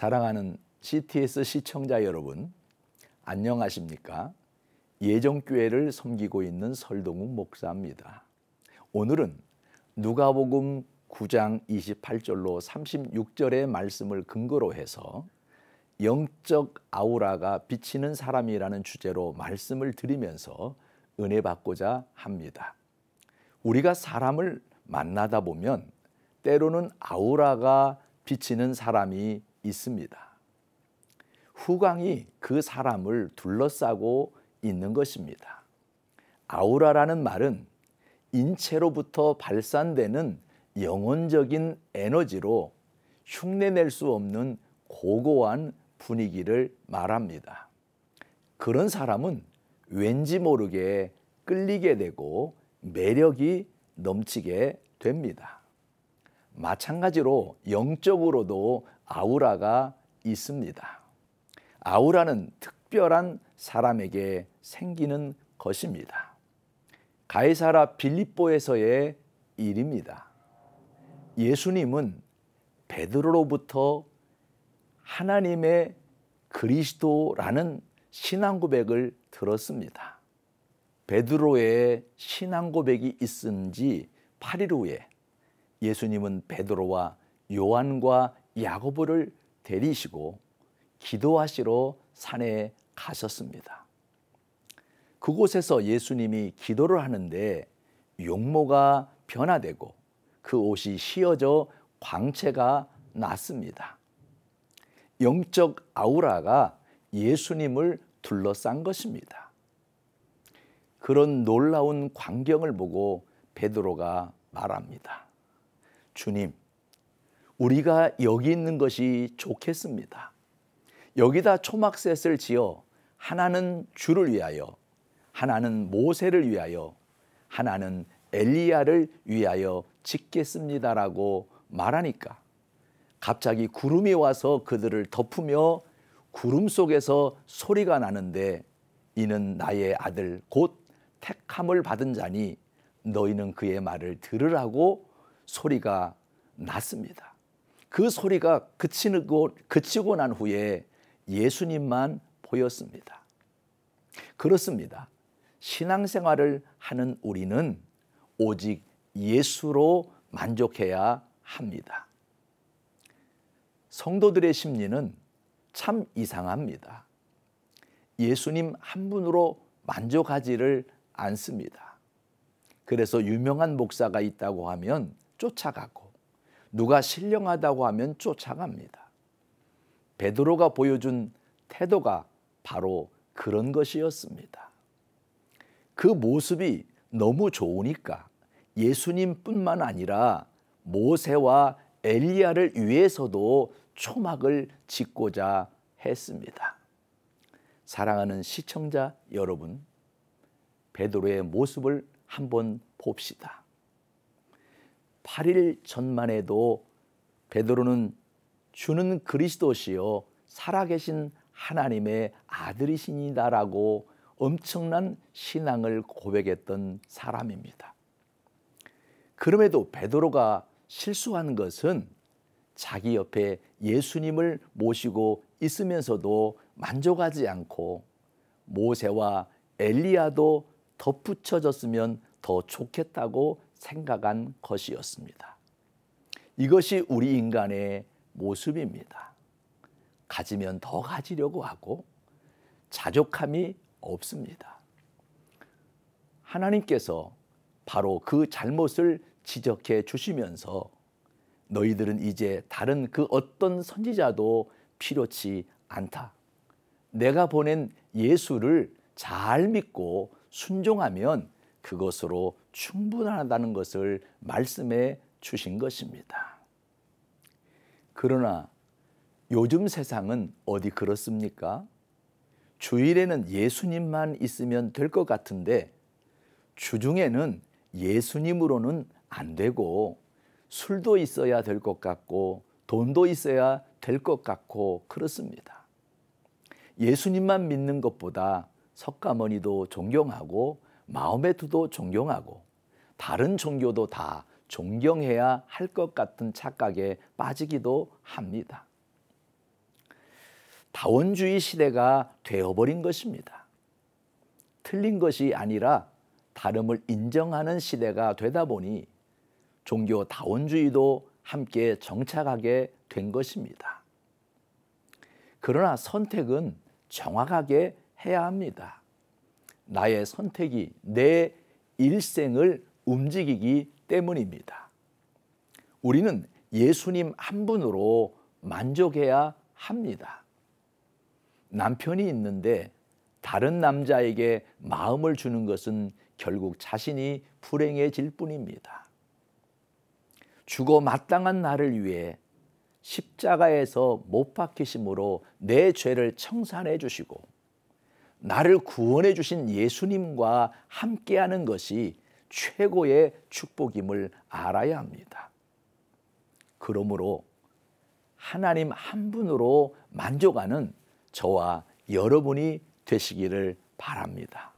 사랑하는 CTS 시청자 여러분, 안녕하십니까? 예정교회를 섬기고 있는 설동훈 목사입니다. 오늘은 누가복음 9장 28절로 36절의 말씀을 근거로 해서 영적 아우라가 비치는 사람이라는 주제로 말씀을 드리면서 은혜 받고자 합니다. 우리가 사람을 만나다 보면 때로는 아우라가 비치는 사람이 있습니다. 후광이 그 사람을 둘러싸고 있는 것입니다. 아우라라는 말은 인체로부터 발산되는 영혼적인 에너지로 흉내낼 수 없는 고고한 분위기를 말합니다. 그런 사람은 왠지 모르게 끌리게 되고 매력이 넘치게 됩니다. 마찬가지로 영적으로도 아우라가 있습니다. 아우라는 특별한 사람에게 생기는 것입니다. 가이사라 빌립보에서의 일입니다. 예수님은 베드로로부터 하나님의 그리스도라는 신앙 고백을 들었습니다. 베드로의 신앙 고백이 있은 지 8일 후에 예수님은 베드로와 요한과 야고보를 데리시고 기도하시러 산에 가셨습니다. 그곳에서 예수님이 기도를 하는데 용모가 변화되고 그 옷이 휘어져 광채가 났습니다. 영적 아우라가 예수님을 둘러싼 것입니다. 그런 놀라운 광경을 보고 베드로가 말합니다. 주님, 우리가 여기 있는 것이 좋겠습니다. 여기다 초막셋을 지어 하나는 주를 위하여, 하나는 모세를 위하여, 하나는 엘리야를 위하여 짓겠습니다라고 말하니까 갑자기 구름이 와서 그들을 덮으며 구름 속에서 소리가 나는데 이는 나의 아들 곧 택함을 받은 자니 너희는 그의 말을 들으라고 소리가 났습니다. 그 소리가 그치고 난 후에 예수님만 보였습니다. 그렇습니다. 신앙생활을 하는 우리는 오직 예수로 만족해야 합니다. 성도들의 심리는 참 이상합니다. 예수님 한 분으로 만족하지를 않습니다. 그래서 유명한 목사가 있다고 하면 쫓아가고 누가 신령하다고 하면 쫓아갑니다. 베드로가 보여준 태도가 바로 그런 것이었습니다. 그 모습이 너무 좋으니까 예수님뿐만 아니라 모세와 엘리야를 위해서도 초막을 짓고자 했습니다. 사랑하는 시청자 여러분, 베드로의 모습을 한번 봅시다. 8일 전만 해도 베드로는 주는 그리스도시요 살아계신 하나님의 아들이시니다라고 엄청난 신앙을 고백했던 사람입니다. 그럼에도 베드로가 실수한 것은 자기 옆에 예수님을 모시고 있으면서도 만족하지 않고 모세와 엘리야도 덧붙여졌으면 더 좋겠다고 생각한 것이었습니다. 이것이 우리 인간의 모습입니다. 가지면 더 가지려고 하고 자족함이 없습니다. 하나님께서 바로 그 잘못을 지적해 주시면서 너희들은 이제 다른 그 어떤 선지자도 필요치 않다. 내가 보낸 예수를 잘 믿고 순종하면 그것으로 충분하다는 것을 말씀해 주신 것입니다. 그러나 요즘 세상은 어디 그렇습니까? 주일에는 예수님만 있으면 될 것 같은데 주중에는 예수님으로는 안 되고 술도 있어야 될 것 같고 돈도 있어야 될 것 같고 그렇습니다. 예수님만 믿는 것보다 석가모니도 존경하고 마호메트도 존경하고 다른 종교도 다 존경해야 할 것 같은 착각에 빠지기도 합니다. 다원주의 시대가 되어버린 것입니다. 틀린 것이 아니라 다름을 인정하는 시대가 되다 보니 종교 다원주의도 함께 정착하게 된 것입니다. 그러나 선택은 정확하게 해야 합니다. 나의 선택이 내 일생을 움직이기 때문입니다. 우리는 예수님 한 분으로 만족해야 합니다. 남편이 있는데 다른 남자에게 마음을 주는 것은 결국 자신이 불행해질 뿐입니다. 죽어 마땅한 나를 위해 십자가에서 못 박히심으로 내 죄를 청산해 주시고 나를 구원해 주신 예수님과 함께하는 것이 최고의 축복임을 알아야 합니다. 그러므로 하나님 한 분으로 만족하는 저와 여러분이 되시기를 바랍니다.